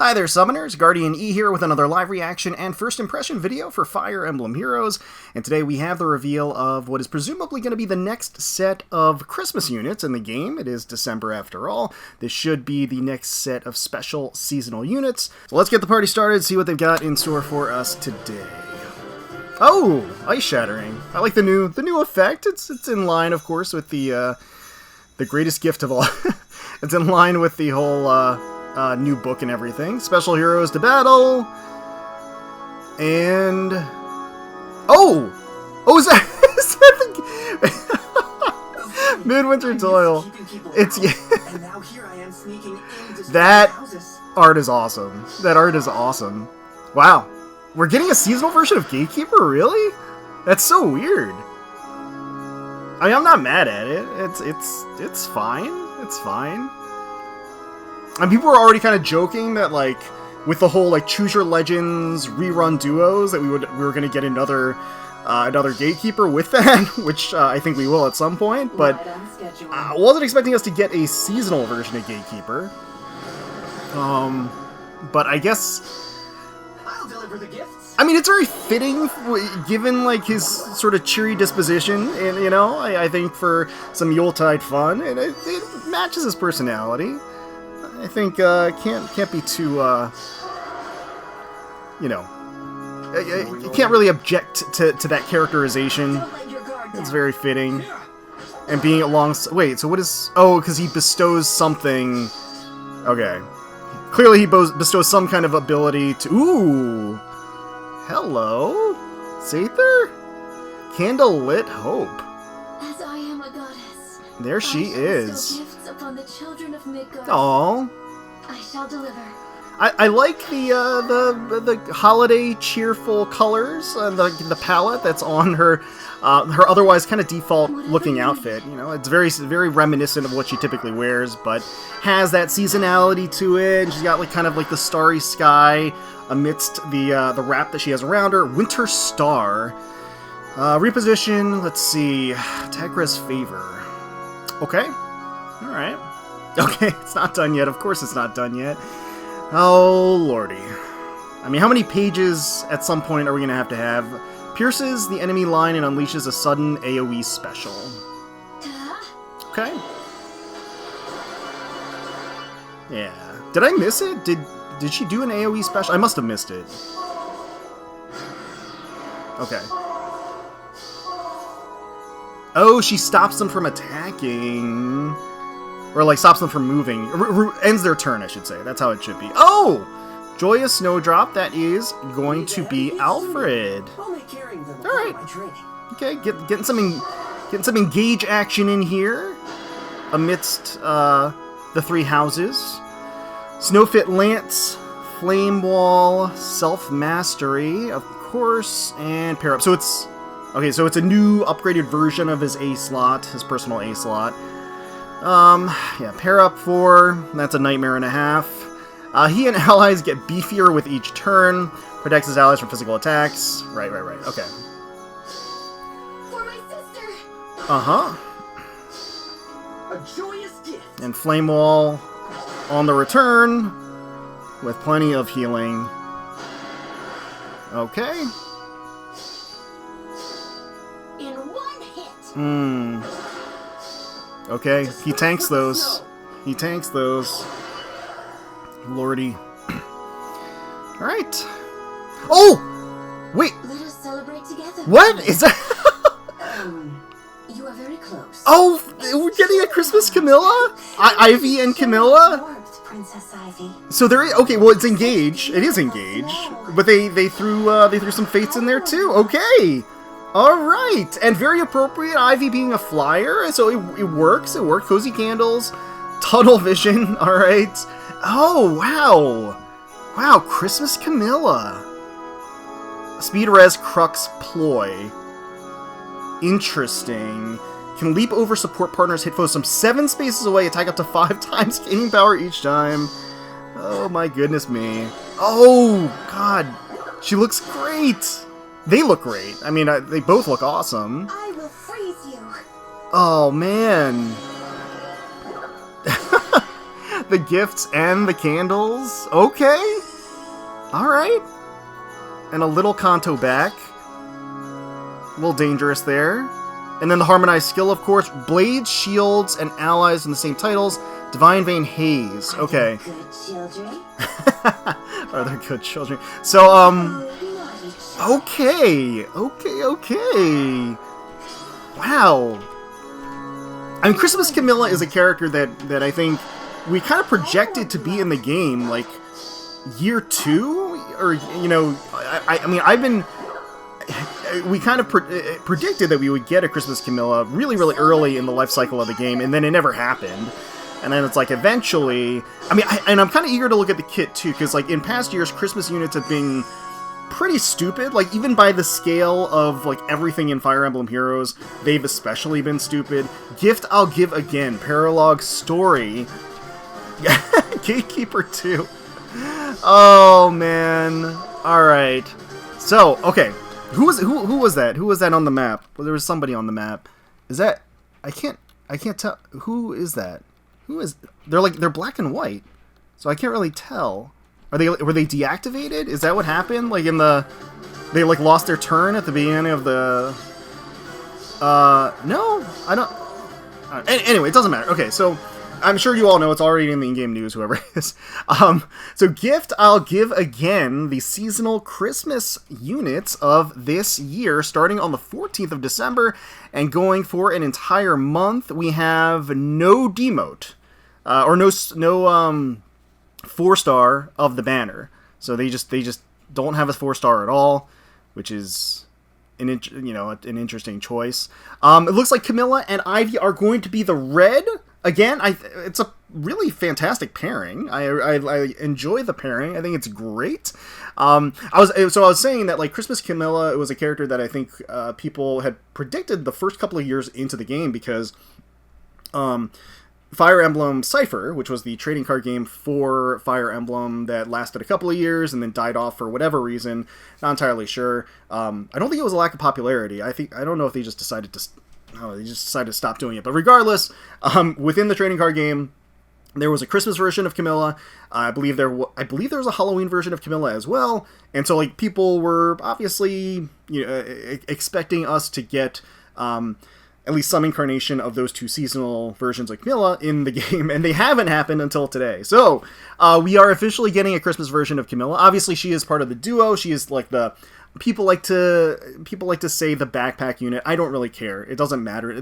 Hi there, Summoners. GuardianE here with another live reaction and first impression video for Fire Emblem Heroes. And today we have the reveal of what is presumably going to be the next set of Christmas units in the game. It is December after all. This should be the next set of special seasonal units. So let's get the party started, see what they've got in store for us today. Oh, ice shattering. I like the new effect. It's in line, of course, with the greatest gift of all. It's in line with the whole new book and everything. Special heroes to battle. And is that the Midwinter Toil? It's that art is awesome. That art is awesome. Wow. We're getting a seasonal version of Gatekeeper, really? That's so weird. I mean, I'm not mad at it. It's fine. It's fine. And people were already kind of joking that, like, with the whole like Choose Your Legends rerun duos, that we were going to get another Gatekeeper with that, which I think we will at some point. But wasn't expecting us to get a seasonal version of Gatekeeper. But I guess. I mean, it's very fitting, given, like, his sort of cheery disposition, and, you know, I think for some Yuletide fun, and it matches his personality. I think, can't be too, you know, you can't really object to that characterization. It's very fitting. And being wait, so what is, because he bestows something, okay. Clearly he bestows some kind of ability to, ooh! Hello? Seidr? Candlelit hope. As I am a goddess, there she is. Gifts upon the children of Midgard. Aww. I shall deliver. I like the holiday cheerful colors, the palette that's on her otherwise kind of default looking outfit. You know, it's very reminiscent of what she typically wears, but has that seasonality to it. And she's got like kind of like the starry sky amidst the wrap that she has around her. Winter Star. Reposition, let's see. Tigra's Favor. Okay. Alright. Okay, it's not done yet. Of course it's not done yet. Oh, lordy. I mean, how many pages at some point are we going to have? Pierces the enemy line and unleashes a sudden AoE special. Okay. Yeah. Did I miss it? Did she do an AoE special? I must have missed it. Okay. Oh, she stops them from attacking. Or, like, stops them from moving. Ends their turn, I should say. That's how it should be. Oh! Joyous Snowdrop, that is going to be Alfred. Alright. Okay, getting some engage action in here. Amidst the three houses. Snowfit Lance, Flame Wall, Self-Mastery, of course, and Pair Up. So it's... Okay, so it's a new upgraded version of his A slot, his personal A slot. Yeah, Pair Up 4, that's a nightmare and a half. He and allies get beefier with each turn, protects his allies from physical attacks. Right, okay. For my sister. Uh-huh. A joyous gift. And Flame Wall on the return, with plenty of healing. Okay. In one hit. Okay, he tanks those. He tanks those. Lordy. Alright. Oh! Wait! Let us celebrate together. What? Is that... You are very close. Oh! We're getting a Christmas Camilla? Ivy and Camilla? Princess Ivy. So there is... Okay, well, it's Engage. It is Engage. But they threw some fates in there, too. Okay! Alright! And very appropriate, Ivy being a flyer, so it works. It worked. Cozy Candles. Tunnel Vision. Alright. Oh, wow! Wow, Christmas Camilla. Speed Res Crux Ploy. Interesting. Can leap over support partners, hit foes from 7 spaces away, attack up to 5 times, gaining power each time. Oh my goodness me. Oh, God. She looks great! They look great. I mean, they both look awesome. I will freeze you. Oh, man. the gifts and the candles. Okay. All right. And a little Kanto back. A little dangerous there. And then the harmonized skill, of course. Blades, shields, and allies in the same titles. Divine Vein Haze. Okay. Good children. Are they good children? So, okay. Wow. I mean, Christmas Camilla is a character that I think we kind of projected to be in the game, like, year 2? Or, you know, I mean, we kind of predicted that we would get a Christmas Camilla really, really early in the life cycle of the game, and then it never happened. And then it's like, eventually... I mean, and I'm kind of eager to look at the kit, too, because, like, in past years, Christmas units have been pretty stupid. Like, even by the scale of, like, everything in Fire Emblem Heroes, they've especially been stupid. Gift I'll Give Again. Paralogue Story. Gatekeeper 2. Oh, man. Alright. So, okay. Who was that? Who was that on the map? Well, there was somebody on the map. Is that... I can't tell. Who is that? They're black and white, so I can't really tell. Were they deactivated? Is that what happened? Like they like lost their turn at the beginning of the. No, I don't. Anyway, it doesn't matter. Okay, so I'm sure you all know it's already in the in-game news. Whoever it is. So Gift I'll Give Again, the seasonal Christmas units of this year, starting on the 14th of December and going for an entire month. We have no demote. Or no 4-star of the banner, so they just don't have a 4-star at all, which is an interesting choice. It looks like Camilla and Ivy are going to be the red again. It's a really fantastic pairing. I enjoy the pairing. I think it's great. I was saying that, like, Christmas Camilla, it was a character that I think people had predicted the first couple of years into the game, because Fire Emblem Cypher, which was the trading card game for Fire Emblem that lasted a couple of years and then died off for whatever reason, not entirely sure. I don't think it was a lack of popularity. I don't know if they just decided to stop doing it. But regardless, within the trading card game, there was a Christmas version of Camilla. I believe there was a Halloween version of Camilla as well. And so, like, people were obviously, expecting us to get at least some incarnation of those two seasonal versions of Camilla in the game, and they haven't happened until today. So, we are officially getting a Christmas version of Camilla. Obviously, she is part of the duo. She is like the... People like to say the backpack unit. I don't really care. It doesn't matter.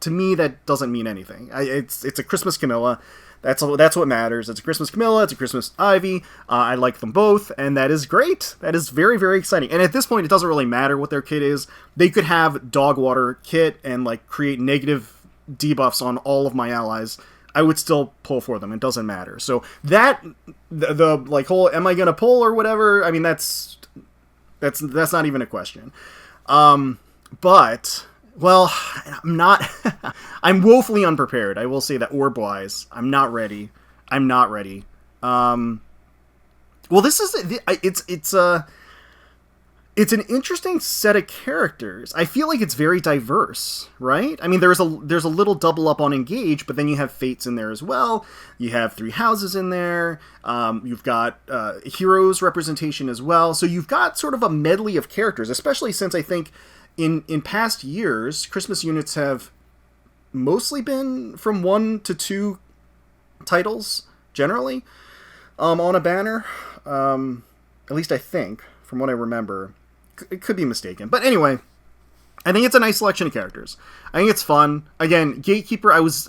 To me, that doesn't mean anything. It's a Christmas Camilla. That's what matters. It's a Christmas Camilla. It's a Christmas Ivy. I like them both, and that is great. That is very, very exciting. And at this point, it doesn't really matter what their kit is. They could have Dog Water kit and, like, create negative debuffs on all of my allies. I would still pull for them. It doesn't matter. So that the like whole am I gonna pull or whatever. I mean, that's not even a question. But, well, I'm not... I'm woefully unprepared. I will say that orb-wise. I'm not ready. Well, this is... It's an interesting set of characters. I feel like it's very diverse, right? I mean, there's a little double up on Engage, but then you have Fates in there as well. You have Three Houses in there. You've got Heroes representation as well. So you've got sort of a medley of characters, especially since I think in past years, Christmas units have mostly been from 1 to 2 titles, generally, on a banner. At least I think, from what I remember. It could be mistaken. But anyway, I think it's a nice selection of characters. I think it's fun. Again, Gatekeeper, I was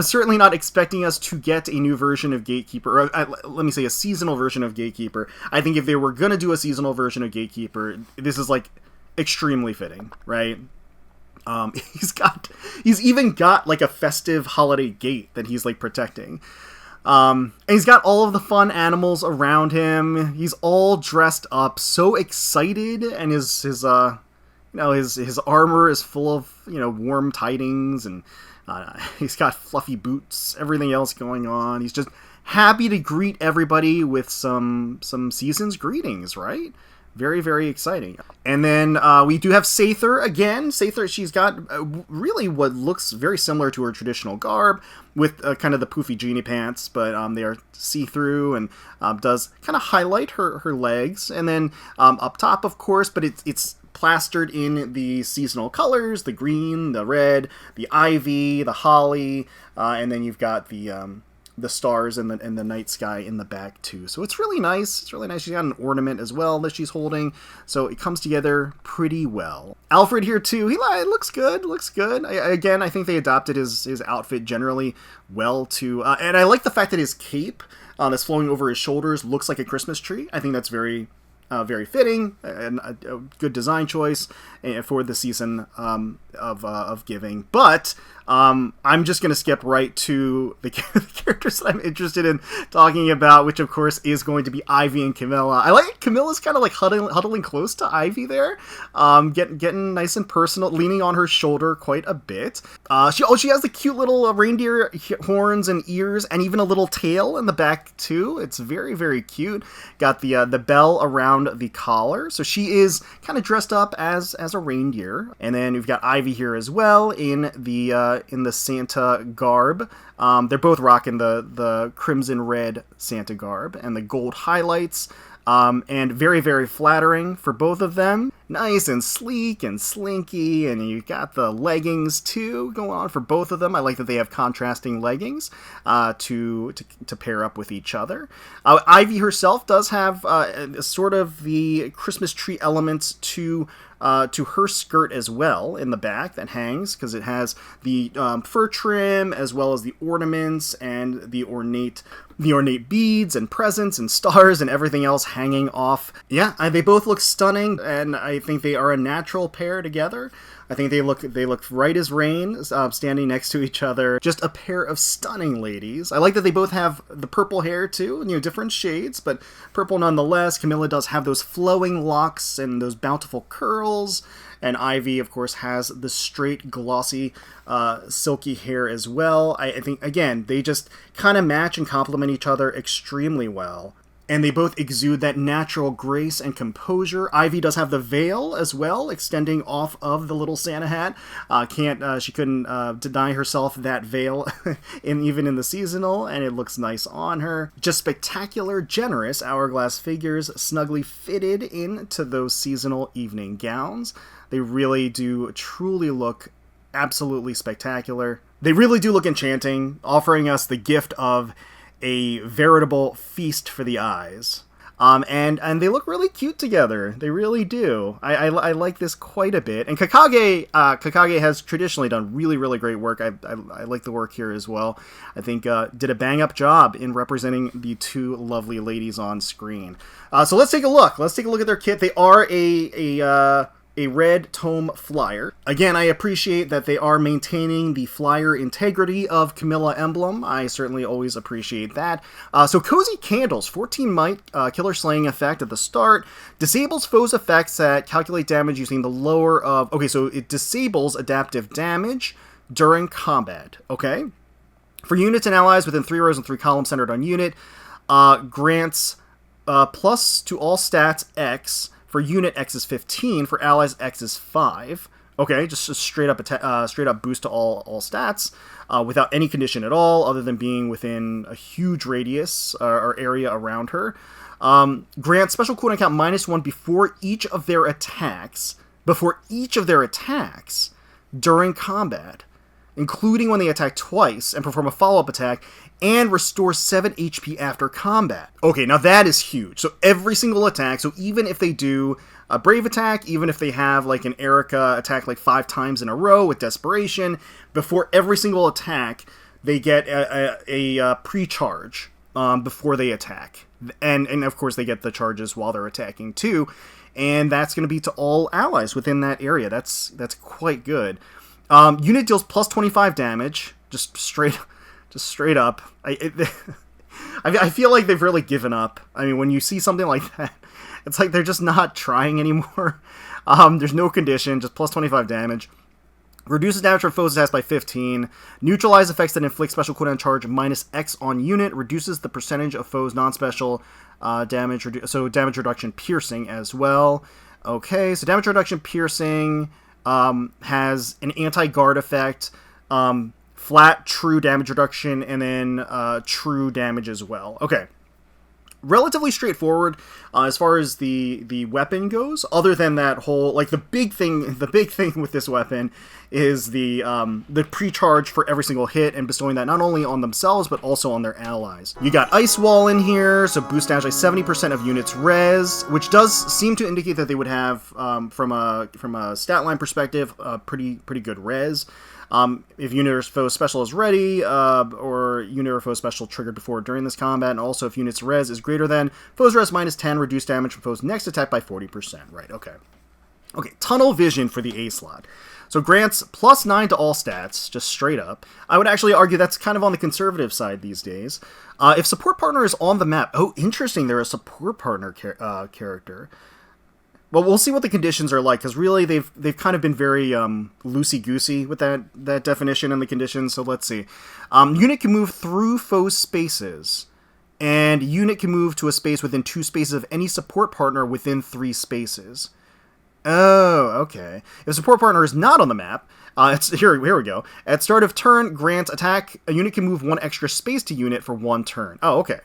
certainly not expecting us to get a new version of Gatekeeper, or let me say a seasonal version of Gatekeeper. I think if they were going to do a seasonal version of Gatekeeper, this is, like, extremely fitting, right? He's even got, like, a festive holiday gate that he's, like, protecting. And he's got all of the fun animals around him. He's all dressed up, so excited, and his armor is full of, warm tidings, and he's got fluffy boots, everything else going on. He's just happy to greet everybody with some season's greetings, right? Very, very exciting. And then we do have Seidr again. Seidr, she's got really what looks very similar to her traditional garb with kind of the poofy genie pants, but they are see-through and does kind of highlight her legs. And then up top, of course, but it's plastered in the seasonal colors, the green, the red, the ivy, the holly, and then you've got the stars and the night sky in the back too. So it's really nice. It's really nice. She's got an ornament as well that she's holding. So it comes together pretty well. Alfred here too. He looks good. Looks good. Again, I think they adopted his outfit generally well too. And I like the fact that his cape that's flowing over his shoulders looks like a Christmas tree. I think that's very fitting and a good design choice for the season of giving. But I'm just going to skip right to the characters that I'm interested in talking about, which of course is going to be Ivy and Camilla. I like Camilla's kind of like huddling close to Ivy there, getting nice and personal, leaning on her shoulder quite a bit. She has the cute little reindeer horns and ears, and even a little tail in the back too. It's very, very cute. Got the bell around the collar, so she is kind of dressed up as a reindeer. And then we've got Ivy here as well in the Santa garb. They're both rocking the crimson red Santa garb and the gold highlights, and very, very flattering for both of them. Nice and sleek and slinky, and you've got the leggings too going on for both of them. I like that they have contrasting leggings to pair up with each other. Ivy herself does have sort of the Christmas tree elements to her skirt as well in the back that hangs, because it has the fur trim as well as the ornaments and the ornate beads and presents and stars and everything else hanging off. Yeah, they both look stunning, and I think they are a natural pair together. I think they look right as rain, standing next to each other. Just a pair of stunning ladies. I like that they both have the purple hair too, different shades, but purple nonetheless. Camilla does have those flowing locks and those bountiful curls, and Ivy, of course, has the straight, glossy, silky hair as well. I think, again, they just kind of match and complement each other extremely well. And they both exude that natural grace and composure. Ivy does have the veil as well, extending off of the little Santa hat. She couldn't deny herself that veil, even in the seasonal, and it looks nice on her. Just spectacular, generous hourglass figures, snugly fitted into those seasonal evening gowns. They really do truly look absolutely spectacular. They really do look enchanting, offering us the gift of a veritable feast for the eyes. And they look really cute together. They really do. I like this quite a bit. And Kakage has traditionally done really, really great work. I like the work here as well. I think did a bang-up job in representing the two lovely ladies on screen. So let's take a look. Let's take a look at their kit. They are a red tome flyer. Again, I appreciate that they are maintaining the flyer integrity of Camilla Emblem. I certainly always appreciate that. So Cozy Candles, 14 might, killer slaying effect at the start. Disables foes' effects that calculate damage using the lower of... Okay, so it disables adaptive damage during combat. Okay? For units and allies within 3 rows and 3 columns centered on unit, grants plus to all stats X. For unit, X is 15. For allies, X is 5. Okay, just a straight up boost to all stats without any condition at all, other than being within a huge radius or area around her. Grant special cooldown count -1 before each of their attacks. During combat, including when they attack twice and perform a follow-up attack, and restore 7 HP after combat. Okay, now that is huge. So every single attack, so even if they do a Brave attack, even if they have like an Erica attack like 5 times in a row with Desperation, before every single attack, they get a pre-charge before they attack. And of course they get the charges while they're attacking too, and that's going to be to all allies within that area. That's quite good. Unit deals plus 25 damage, just straight up. I feel like they've really given up. I mean, when you see something like that, it's like they're just not trying anymore. There's no condition, just plus 25 damage. Reduces damage from foes' attacks by 15. Neutralize effects that inflict special cooldown charge -X on unit. Reduces the percentage of foes' non-special damage reduction piercing as well. Okay, so damage reduction piercing has an anti-guard effect, flat true damage reduction, and then true damage as well. Okay. Relatively straightforward as far as the weapon goes, other than that whole, like, the big thing with this weapon is the pre-charge for every single hit, and bestowing that not only on themselves but also on their allies. You got Ice Wall in here, so boost damage by 70% of units res, which does seem to indicate that they would have from a stat line perspective pretty good res. If unit or foe special is ready, or unit or foe special triggered before or during this combat, and also if unit's res is greater than foe's res minus 10, reduce damage from foe's next attack by 40%. Right, okay. Okay, Tunnel Vision for the A slot. So grants plus 9 to all stats, just straight up. I would actually argue that's kind of on the conservative side these days. If support partner is on the map, oh, interesting, they're a support partner character. Well, we'll see what the conditions are like, because really they've kind of been very loosey-goosey with that definition and the conditions, so let's see. Unit can move through foe spaces, and unit can move to a space within 2 spaces of any support partner within 3 spaces. Oh, okay. If support partner is not on the map, here we go. At start of turn, grant attack, a unit can move 1 extra space to unit for 1 turn. Oh, okay.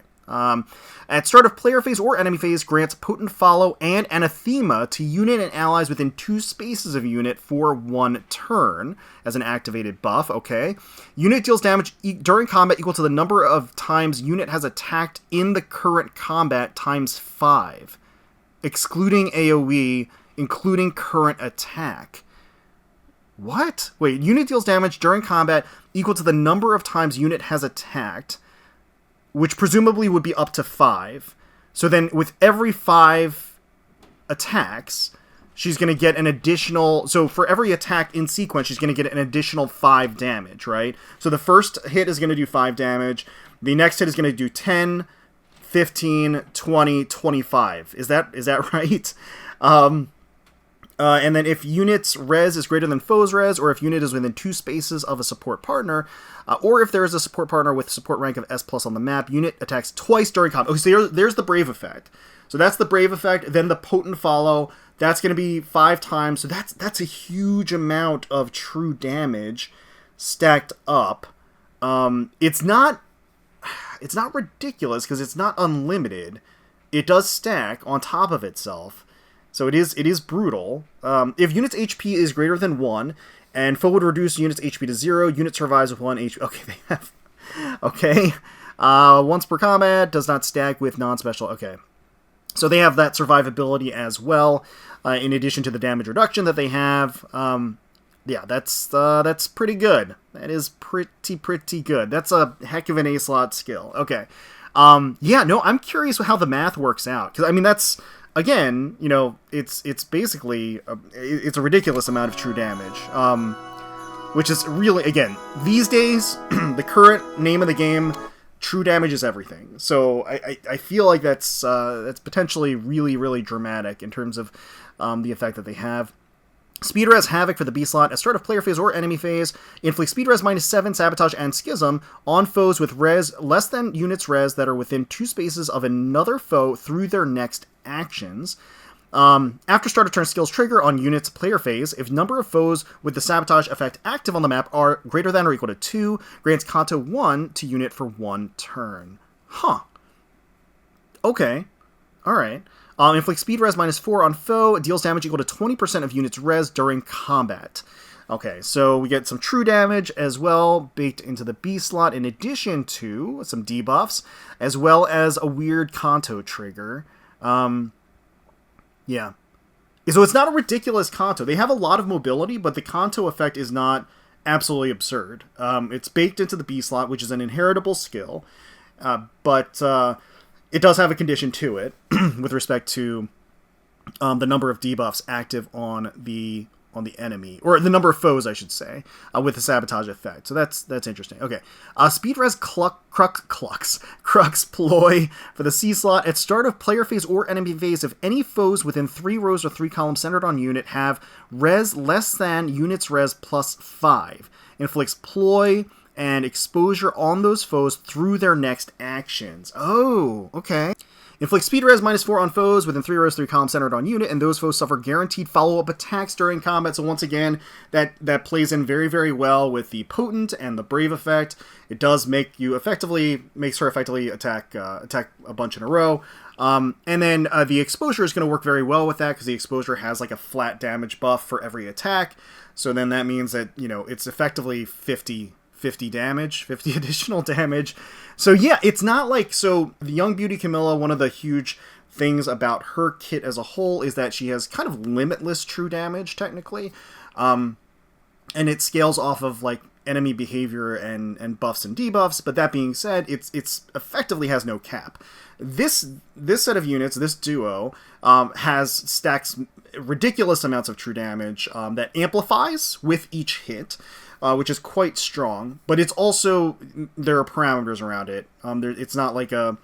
At start of player phase or enemy phase, grants Potent Follow and Anathema to unit and allies within 2 spaces of unit for 1 turn as an activated buff. Okay. Unit deals damage during combat equal to the number of times unit has attacked in the current combat times 5, excluding AoE, including current attack. What? Wait, unit deals damage during combat equal to the number of times unit has attacked, which presumably would be up to 5. So then with every 5 attacks, she's going to get an additional... So for every attack in sequence, she's going to get an additional 5 damage, right? So the first hit is going to do 5 damage. The next hit is going to do 10, 15, 20, 25. Is that right? And then if unit's res is greater than foe's res, or if unit is within 2 spaces of a support partner, or if there is a support partner with support rank of S+ on the map, unit attacks twice during combat. Okay, so there's the Brave effect. So that's the Brave effect. Then the Potent Follow, that's going to be 5 times. So that's a huge amount of true damage stacked up. It's not ridiculous because it's not unlimited. It does stack on top of itself. So it is brutal. If unit's HP is greater than 1, and foe would reduce unit's HP to 0, unit survives with 1 HP. Okay, they have... Okay. Once per combat, does not stack with non-special. Okay. So they have that survivability as well, in addition to the damage reduction that they have. Yeah, that's pretty good. That is pretty good. That's a heck of an A-slot skill. Okay. Yeah, no, I'm curious how the math works out. Because, I mean, that's... Again, you know, it's basically it's a ridiculous amount of true damage, which is really, again, these days the current name of the game, true damage is everything. So I feel like that's potentially really dramatic in terms of the effect that they have. Speed Res Havoc for the B slot. At start of player phase or enemy phase, inflict Speed Res -7, Sabotage, and Schism on foes with res less than units res that are within 2 spaces of another foe through their next actions. After start of turn skills trigger on units player phase, if number of foes with the Sabotage effect active on the map are greater than or equal to 2, grants Kanto 1 to unit for 1 turn. Huh. Okay. Alright. Inflict Speed Res -4 on foe, deals damage equal to 20% of units res during combat. Okay, so we get some true damage as well, baked into the B slot, in addition to some debuffs, as well as a weird Kanto trigger. Yeah. So it's not a ridiculous Kanto. They have a lot of mobility, but the Kanto effect is not absolutely absurd. It's baked into the B slot, which is an inheritable skill, but... it does have a condition to it with respect to the number of debuffs active on the enemy, or the number of foes, I should say, with the Sabotage effect. So that's interesting. Okay, Speed Res Crux Ploy for the C slot. At start of player phase or enemy phase, if any foes within 3 rows or 3 columns centered on unit have res less than units res +5, inflicts Ploy and exposure on those foes through their next actions. Oh, okay. Inflict speed res -4 on foes within 3 rows, 3 columns centered on unit, and those foes suffer guaranteed follow-up attacks during combat. So once again, that plays in very, very well with the potent and the brave effect. It does makes her effectively attack a bunch in a row. And then the exposure is going to work very well with that, because the exposure has like a flat damage buff for every attack. So then that means that, it's effectively 50 damage, 50 additional damage. So yeah, it's not like, so the Young Beauty Camilla, one of the huge things about her kit as a whole is that she has kind of limitless true damage, technically. And it scales off of like enemy behavior and buffs and debuffs, but that being said, it's effectively has no cap. This set of units, this duo, stacks ridiculous amounts of true damage that amplifies with each hit, which is quite strong, but it's also, there are parameters around it. It's not like a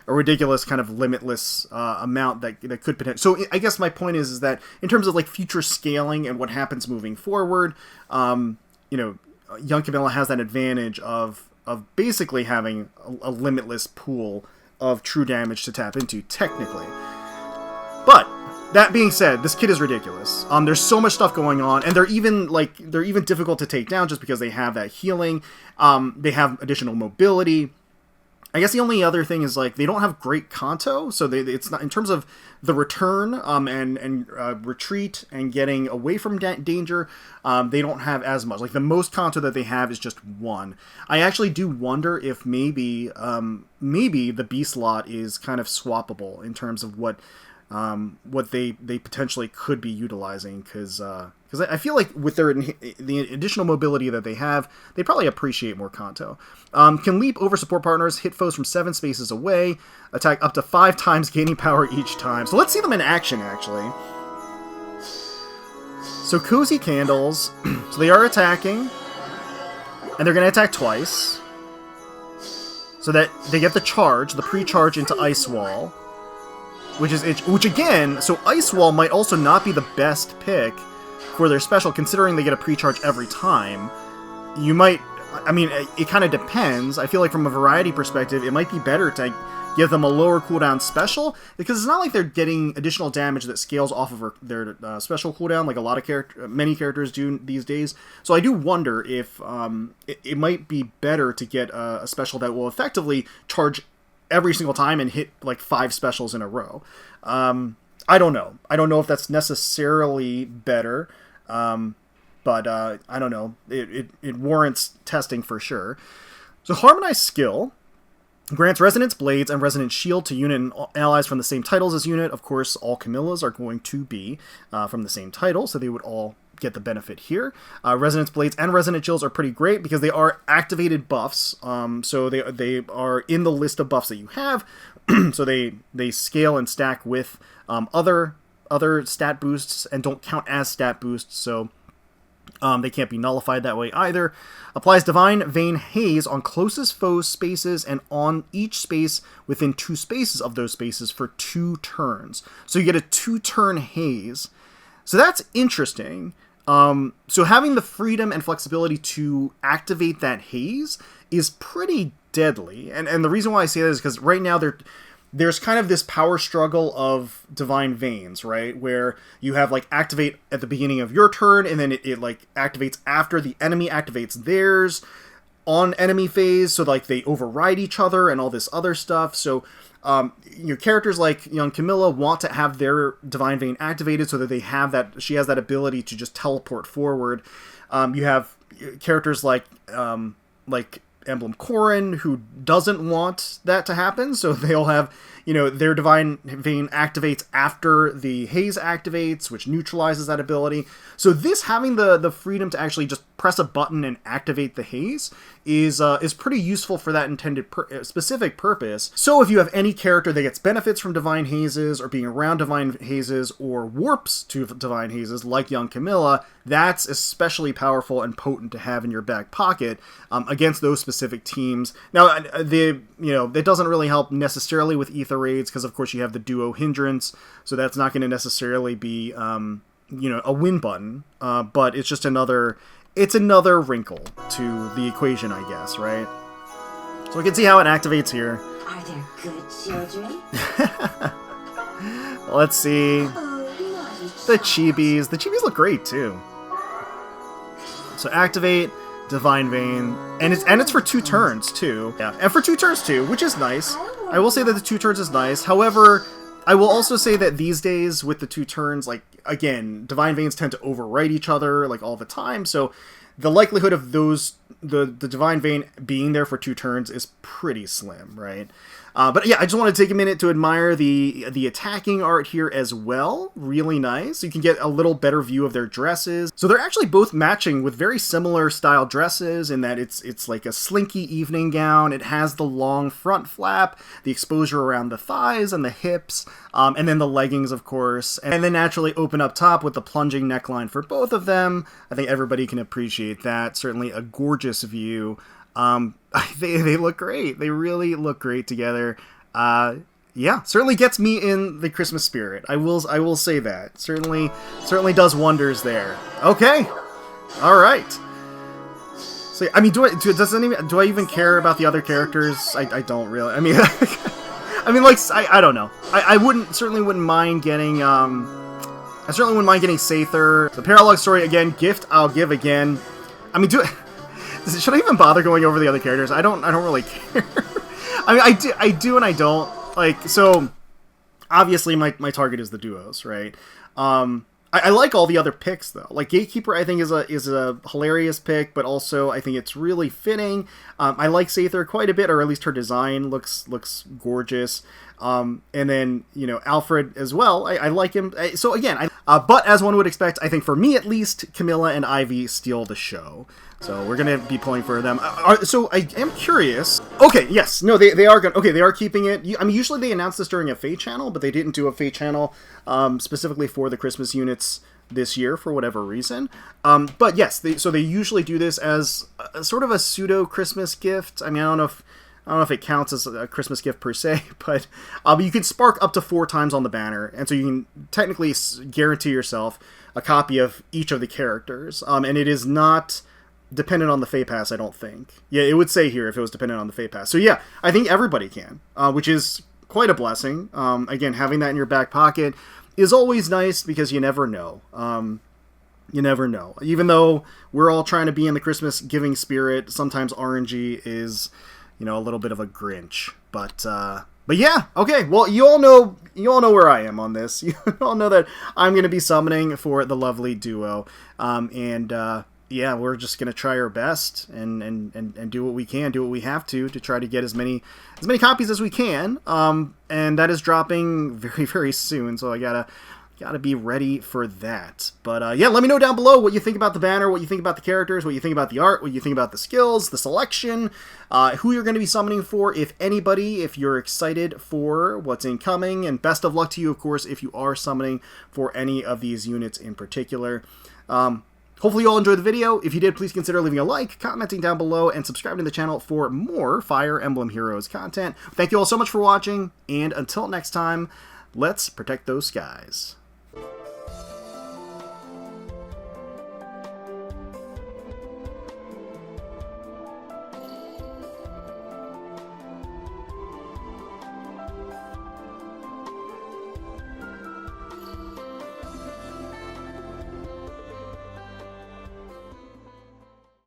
ridiculous kind of limitless amount that could potentially. So I guess my point is that in terms of like future scaling and what happens moving forward, Young Camilla has that advantage of basically having a limitless pool of true damage to tap into, technically. But that being said, this kit is ridiculous. There's so much stuff going on, and they're even difficult to take down just because they have that healing. They have additional mobility. I guess the only other thing is like they don't have great Kanto, so it's not in terms of the return and retreat and getting away from danger. They don't have as much. Like the most Kanto that they have is just 1. I actually do wonder if maybe the B slot is kind of swappable in terms of what they potentially could be utilizing, because I feel like with the additional mobility that they have, they probably appreciate more Kanto. Can leap over support partners, hit foes from 7 spaces away, attack up to 5 times, gaining power each time. So let's see them in action, actually. So Cozy Candles, so they are attacking, and they're going to attack twice, so that they get the charge, the pre-charge into Ice Wall, which again, so Ice Wall might also not be the best pick for their special, considering they get a pre-charge every time. You might, I mean, it kind of depends. I feel like from a variety perspective, it might be better to give them a lower cooldown special, because it's not like they're getting additional damage that scales off of their special cooldown, like many characters do these days. So I do wonder if it might be better to get a special that will effectively charge every single time and hit like 5 specials in a row. I don't know. I don't know if that's necessarily better, but I don't know. It warrants testing for sure. So Harmonized Skill grants Resonance Blades and Resonance Shield to unit and allies from the same titles as unit. Of course, all Camillas are going to be from the same title, so they would all get the benefit here. Resonance Blades and Resonance Shields are pretty great because they are activated buffs, so they are in the list of buffs that you have. So they scale and stack with other stat boosts and don't count as stat boosts, so they can't be nullified that way either. Applies Divine Vein Haze on closest foes spaces and on each space within 2 spaces of those spaces for 2 turns. So you get a 2-turn haze. So that's interesting. So having the freedom and flexibility to activate that haze is pretty deadly. And the reason why I say that is because right now there's kind of this power struggle of Divine Veins, right? Where you have like activate at the beginning of your turn, and then it like activates after the enemy activates theirs on enemy phase, so like they override each other and all this other stuff. So characters like Young Camilla want to have their Divine Vein activated so that they have that, she has that ability to just teleport forward. You have characters like Emblem Corrin, who doesn't want that to happen, so they'll have, their Divine Vein activates after the haze activates, which neutralizes that ability. So this, having the freedom to actually just press a button and activate the haze is pretty useful for that intended specific purpose. So if you have any character that gets benefits from Divine Hazes, or being around Divine Hazes, or warps to Divine Hazes, like Young Camilla, that's especially powerful and potent to have in your back pocket against those specific teams. Now, it doesn't really help necessarily with Ether Raids, because of course you have the duo hindrance, so that's not going to necessarily be a win button, but it's just another wrinkle to the equation, I guess, right? So we can see how it activates here. Are there good children? Let's see. Oh, naughty The child. chibis. The chibis look great too. So activate Divine Vein, and it's for 2 turns too. Yeah, and for 2 turns too, which is nice. I will say that the 2 turns is nice. However, I will also say that these days with the 2 turns, like again, Divine Veins tend to overwrite each other like all the time. So the likelihood of the Divine Vein being there for 2 turns is pretty slim, right? But yeah, I just want to take a minute to admire the attacking art here as well. Really nice. You can get a little better view of their dresses. So they're actually both matching with very similar style dresses in that it's like a slinky evening gown. It has the long front flap, the exposure around the thighs and the hips, and then the leggings, of course. And then naturally open up top with the plunging neckline for both of them. I think everybody can appreciate that. Certainly a gorgeous view. They look great. They really look great together. Yeah, certainly gets me in the Christmas spirit. I will say that. Certainly does wonders there. Okay. All right. So I mean, do I even care about the other characters? I don't really. I mean, I don't know. I certainly wouldn't mind getting I certainly wouldn't mind getting Seidr. The parallel story again. Gift I'll give again. I mean, should I even bother going over the other characters? I don't really care. I mean, I do and I don't. Like, so obviously my target is the duos, right? I like all the other picks though. Like Gatekeeper, I think is a hilarious pick, but also I think it's really fitting. I like Seidr quite a bit, or at least her design looks gorgeous. And then, you know, Alfred as well. I like him. So again, but as one would expect, I think for me at least, Camilla and Ivy steal the show. So we're gonna be pulling for them. So I am curious. Okay, yes, no, they are gonna. Okay, they are keeping it. I mean, usually they announce this during a FEH channel, but they didn't do a FEH channel specifically for the Christmas units this year for whatever reason. But yes, so they usually do this as sort of a pseudo Christmas gift. I mean, I don't know if it counts as a Christmas gift per se, but you can spark up to 4 times on the banner, and so you can technically guarantee yourself a copy of each of the characters, and it is not dependent on the FEH Pass, I don't think. Yeah, it would say here if it was dependent on the FEH Pass. So yeah, I think everybody can, which is quite a blessing. Again, having that in your back pocket is always nice because you never know. You never know. Even though we're all trying to be in the Christmas giving spirit, sometimes RNG is, you know, a little bit of a Grinch. But yeah, okay. Well, you all know where I am on this. You all know that I'm going to be summoning for the lovely duo. Yeah, we're just gonna try our best and do what we can, do what we have to try to get as many copies as we can. And that is dropping very, very soon, so I gotta be ready for that. But yeah, let me know down below what you think about the banner, what you think about the characters, what you think about the art, what you think about the skills, the selection, who you're going to be summoning for, if anybody, if you're excited for what's incoming, and best of luck to you, of course, if you are summoning for any of these units in particular. Hopefully you all enjoyed the video. If you did, please consider leaving a like, commenting down below, and subscribing to the channel for more Fire Emblem Heroes content. Thank you all so much for watching, and until next time, let's protect those skies.